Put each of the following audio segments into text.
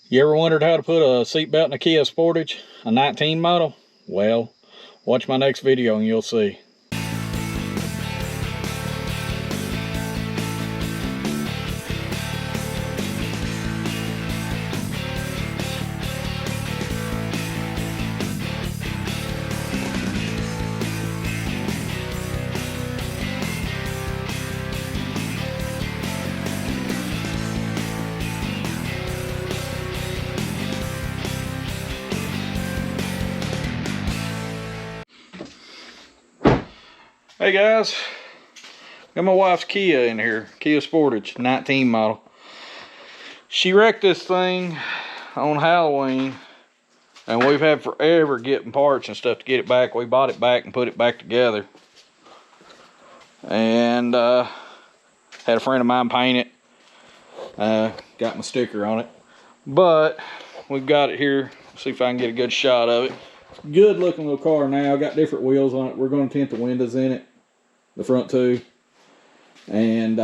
You ever wondered how to put a seatbelt in a Kia Sportage, a 19 model? Well, watch my next video and you'll see. Hey guys, got my wife's Kia in here, Kia Sportage, 19 model. She wrecked this thing on Halloween, and we've had forever getting parts and stuff to get it back. We bought it back and put it back together. And had a friend of mine paint it. Got my sticker on it. But we've got it here. See if I can get a good shot of it. Good looking little car now. Got different wheels on it. We're going to tint the windows in it, the front two. And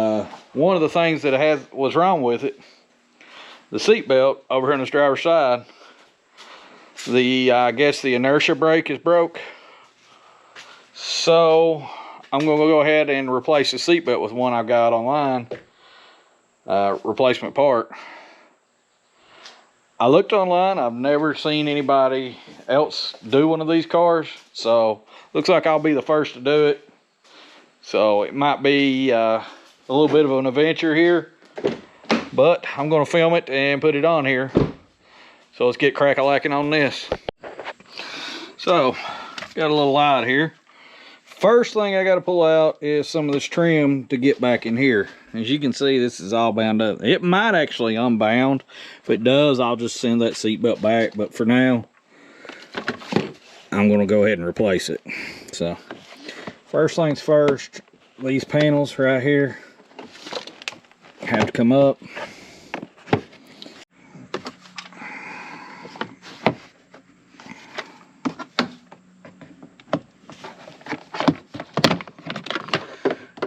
one of the things that was wrong with it, the seat belt over here on this driver's side, I guess the inertia brake is broke. So I'm going to go ahead and replace the seat belt with one I got online, replacement part. I looked online. I've never seen anybody else do one of these cars, so looks like I'll be the first to do it. So it might be a little bit of an adventure here, but I'm going to film it and put it on here. So let's get crack-a-lacking on this. So got a little light here. First thing I got to pull out is some of this trim to get back in here. As you can see, this is all bound up. It might actually unbound. If it does, I'll just send that seatbelt back. But for now, I'm going to go ahead and replace it. So, first things first, these panels right here have to come up.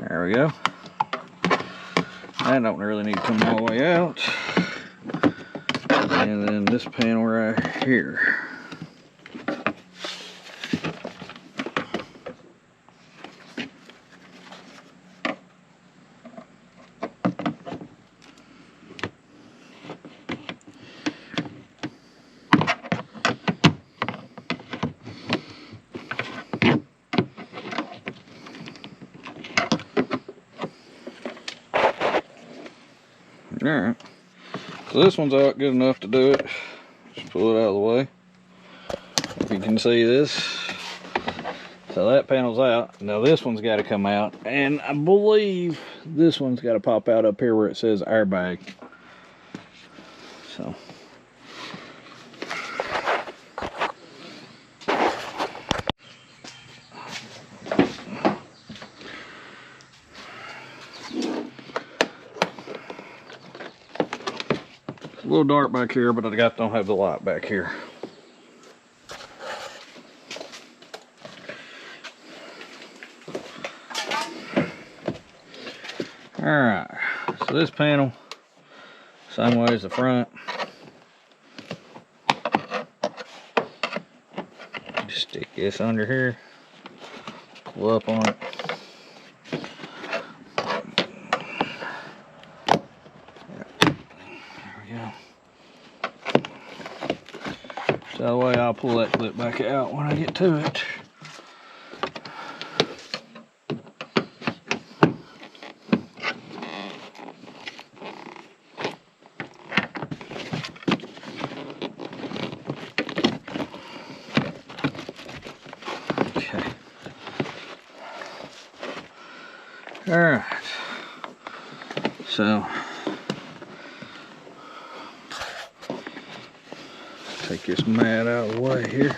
There we go. That don't really need to come all the way out. And then this panel right here. Alright, so this one's out good enough to do it. Just pull it out of the way. If you can see this. So that panel's out. Now this one's got to come out. And I believe this one's got to pop out up here where it says airbag. So. A little dark back here, but I don't have the light back here. Alright, so this panel, same way as the front. Just stick this under here, pull up on it. So that way I'll pull that clip back out when I get to it. Okay. All right. So take this mat out of the way here.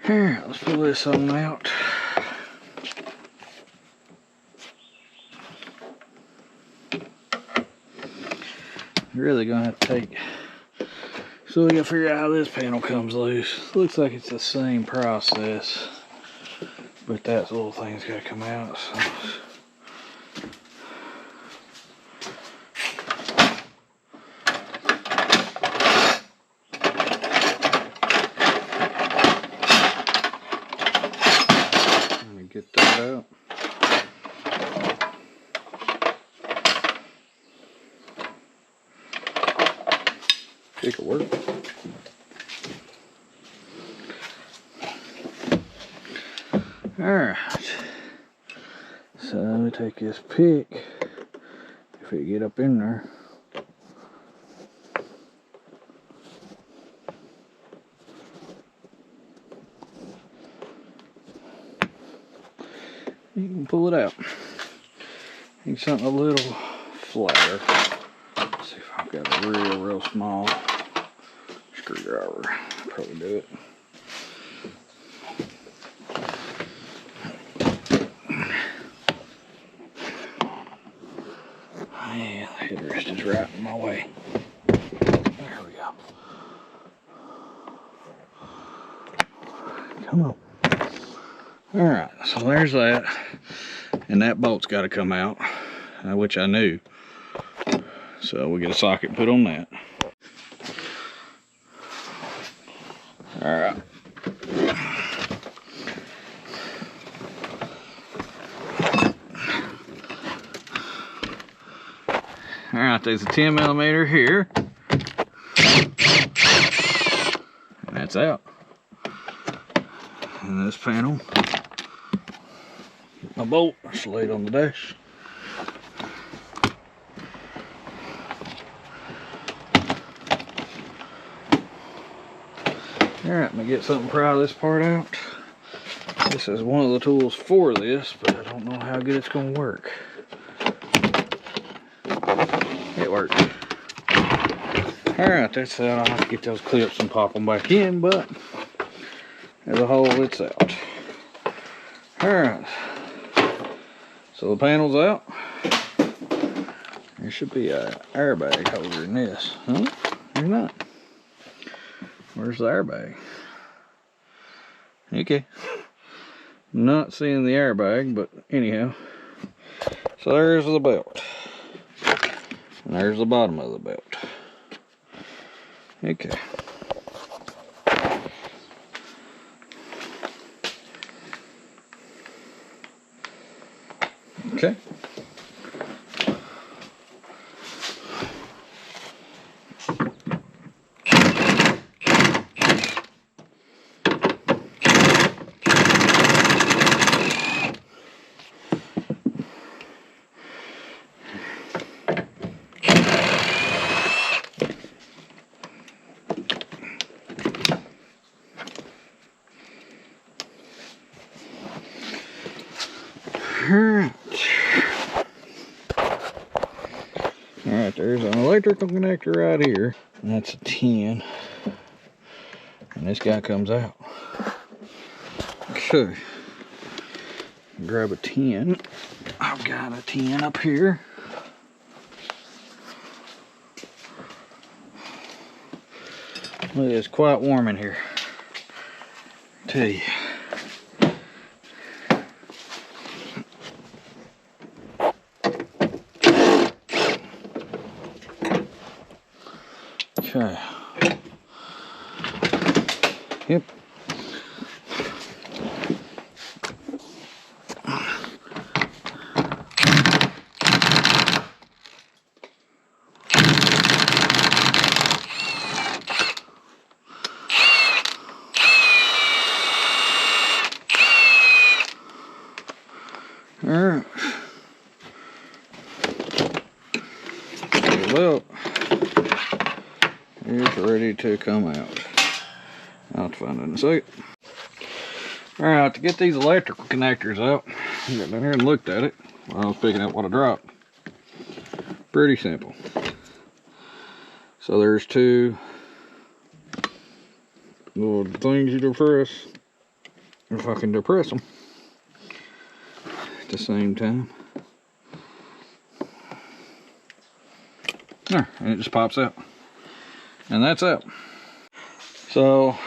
Here, let's pull this on out. Really gonna have to take, so we gotta figure out how this panel comes loose. Looks like it's the same process, but that little thing's gotta come out. So. Let me get that out. It could work. Alright. So let me take this pick. If it get up in there. You can pull it out. Need something a little flatter. Let's see if I've got a real small screwdriver. Probably do it. Yeah, the headrest is right in my way. There we go. Come on. Alright, so there's that. And that bolt's got to come out, which I knew. So we get a socket put on that. Alright. Alright, there's a 10mm here. And that's out. And this panel. Get my bolt, just lay it on the dash. Alright, let me get something to pry this part out. This is one of the tools for this, but I don't know how good it's going to work. It worked. Alright, that's out. I'll have to get those clips and pop them back in, but as a whole, it's out. Alright. So the panel's out. There should be an airbag holder in this. Huh? There's not. Where's the airbag? Okay. Not seeing the airbag, but anyhow. So there's the belt. And there's the bottom of the belt. Okay. Okay. Alright, there's an electrical connector right here. And that's a 10. And this guy comes out. Okay. Grab a 10. I've got a 10 up here. Look, it's quite warm in here. I tell you. Okay. Yep. Alright. Well, it's ready to come out. I'll have to find it in a second. Alright, to get these electrical connectors out, I got down here and looked at it while I was picking up what I dropped. Pretty simple. So there's two little things you depress. If I can depress them at the same time. There, and it just pops out. And that's out. So,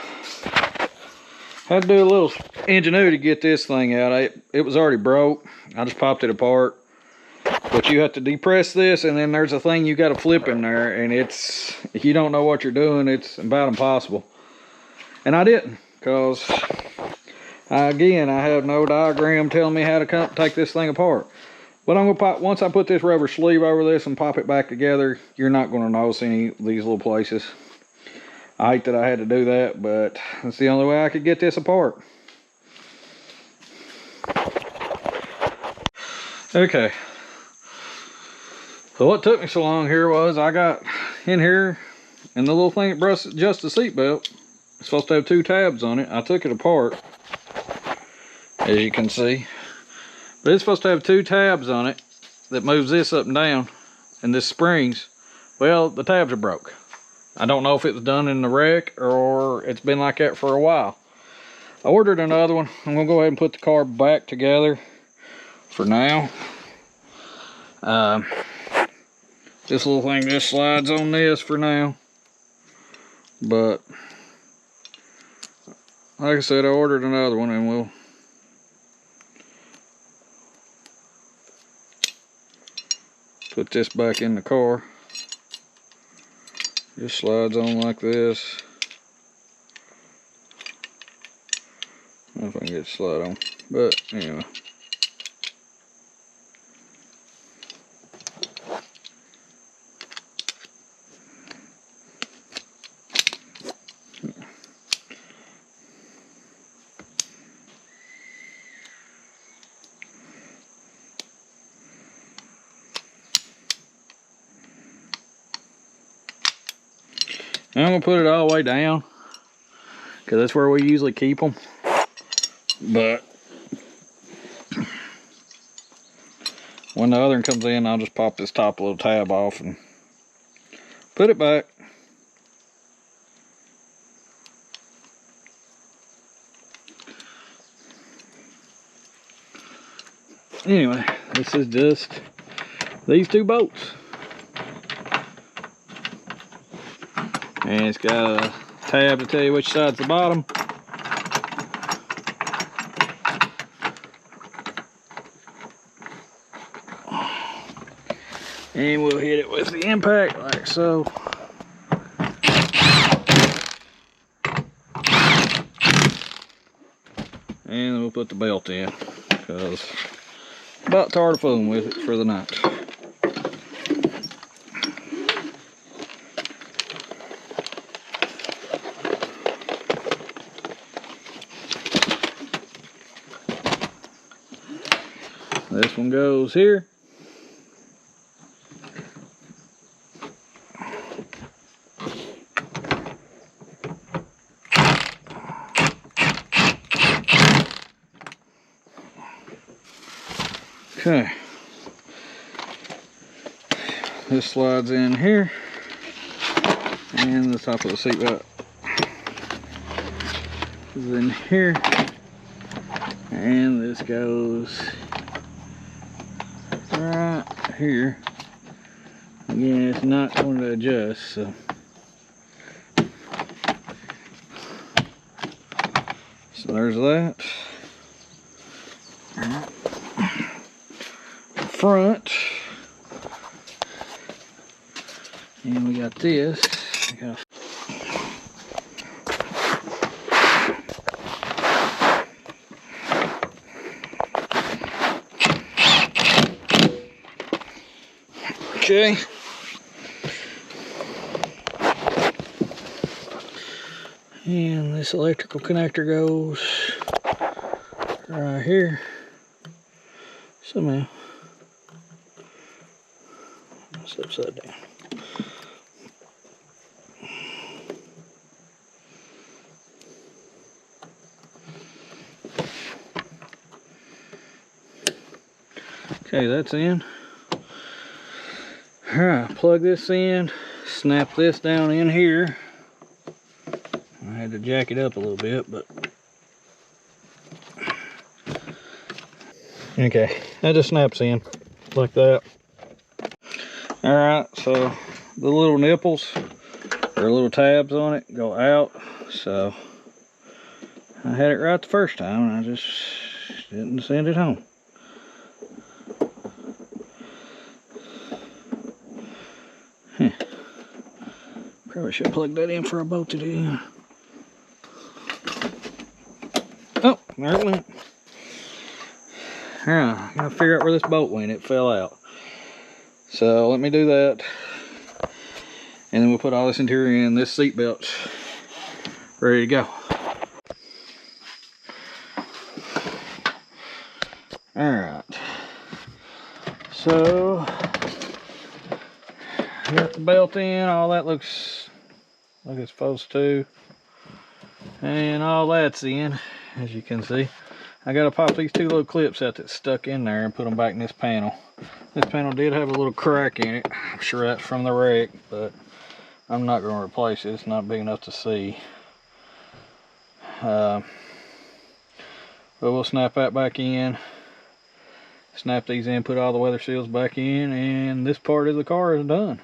had to do a little ingenuity to get this thing out. It was already broke. I just popped it apart. But you have to depress this, and then there's a thing you got to flip in there, and it's, if you don't know what you're doing, it's about impossible. And I didn't, because again, I have no diagram telling me how to take this thing apart. But I'm gonna pop, once I put this rubber sleeve over this and pop it back together, you're not gonna notice any of these little places. I hate that I had to do that, but that's the only way I could get this apart. Okay. So what took me so long here was I got in here, and the little thing that adjusts the seatbelt, it's supposed to have two tabs on it. I took it apart, as you can see. But it's supposed to have two tabs on it that moves this up and down, and this springs. Well, the tabs are broke. I don't know if it was done in the wreck or it's been like that for a while. I ordered another one. I'm gonna go ahead and put the car back together for now. This little thing just slides on this for now. But like I said, I ordered another one, and we'll put this back in the car. Just slides on like this. I don't know if I can get it to slide on, but anyway. Now I'm gonna put it all the way down, because that's where we usually keep them. But when the other one comes in, I'll just pop this top little tab off and put it back. Anyway, this is just these two bolts. And it's got a tab to tell you which side's the bottom. And we'll hit it with the impact like so. And we'll put the belt in, because I'm about tired of fooling with it for the night. This one goes here. Okay. This slides in here, and the top of the seatbelt is in here, and this goes right here. Again, it's not going to adjust, so there's that. Front, and we got this. Okay. And this electrical connector goes right here. Somehow it's upside down. Okay, that's in. Alright, plug this in, snap this down in here. I had to jack it up a little bit, but okay, that just snaps in like that. Alright, so the little nipples or little tabs on it go out, so I had it right the first time and I just didn't send it home. Probably should plug that in before I bolted it in. Oh, there it went. Alright, I gotta figure out where this bolt went. It fell out. So let me do that. And then we'll put all this interior in. This seat belt's ready to go. Alright. So got the belt in, all that looks like it's supposed to. And all that's in, as you can see. I gotta pop these two little clips out that's stuck in there and put them back in this panel. This panel did have a little crack in it. I'm sure that's from the wreck, but I'm not going to replace it. It's not big enough to see. But we'll snap that back in. Snap these in, put all the weather seals back in, and this part of the car is done.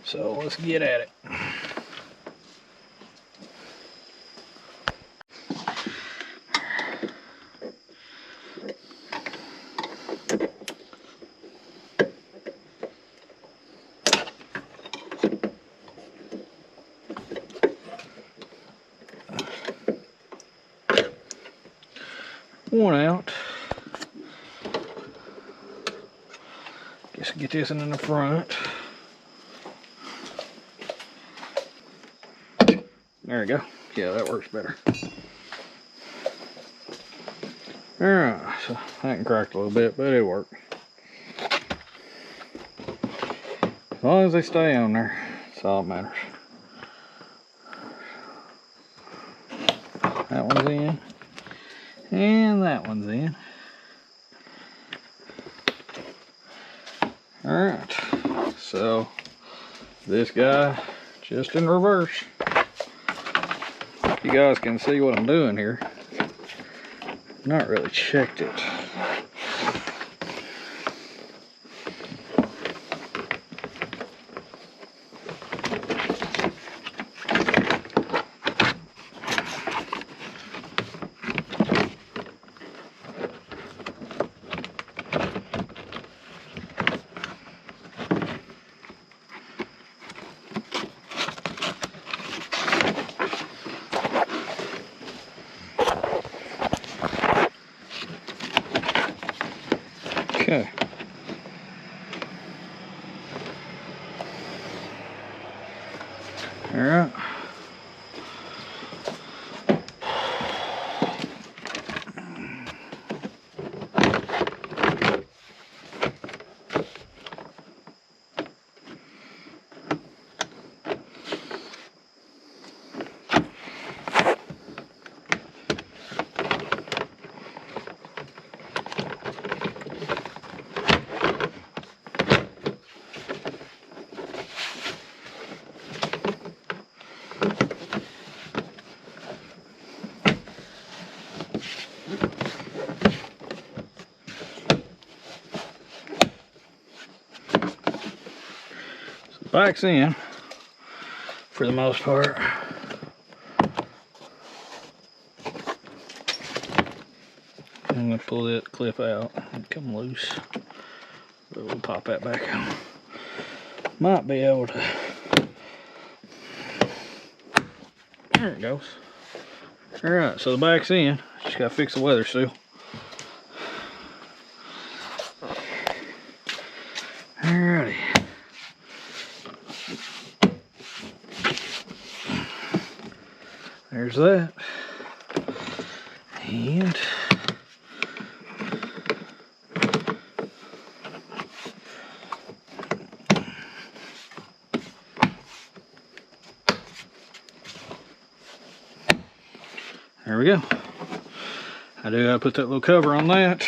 So let's get at it. One out. Guess get this in the front. There we go. Yeah, that works better. Alright, so that cracked a little bit, but it worked. As long as they stay on there, that's all that matters. That one's in. And that one's in. Alright, so this guy just in reverse. You guys can see what I'm doing here. Not really checked it. Okay. All right. Back's in for the most part. I'm gonna pull that clip out and come loose. But we'll pop that back on. Might be able to. There it goes. Alright, so the back's in. Just gotta fix the weather seal. Alrighty. There's that. And there we go. I do gotta put that little cover on that.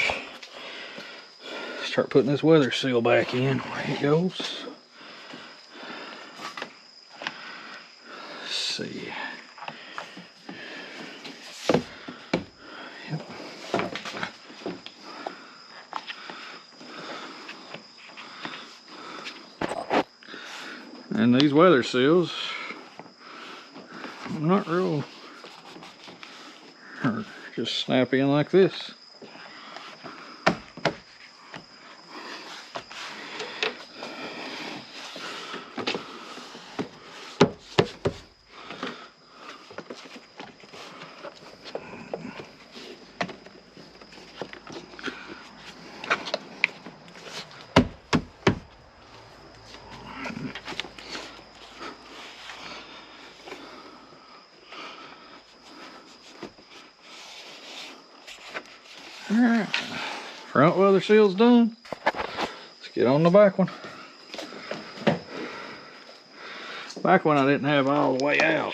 Let's start putting this weather seal back in. There it goes. Let's see. Yep. And these weather seals, not real, just snap in like this. Alright, front weather seal's done. Let's get on the back one. Back one I didn't have all the way out.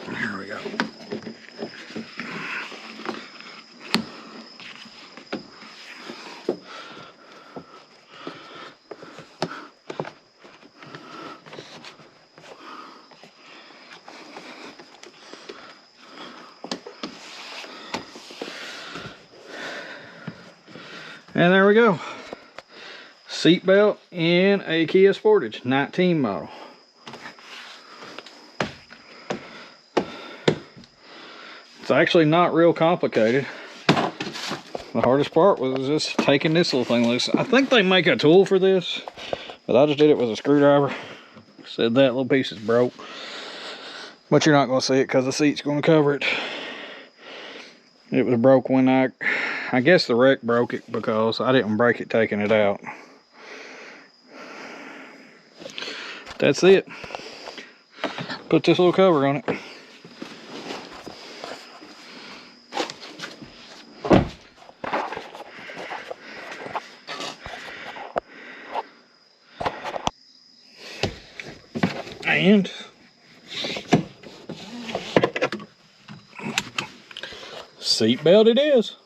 There we go. And there we go. Seatbelt in a Kia Sportage 19 model. It's actually not real complicated. The hardest part was just taking this little thing loose. I think they make a tool for this, but I just did it with a screwdriver. Said that little piece is broke, but you're not going to see it because the seat's going to cover it. It was broke when I guess the wreck broke it because I didn't break it taking it out. That's it. Put this little cover on it. And seatbelt it is.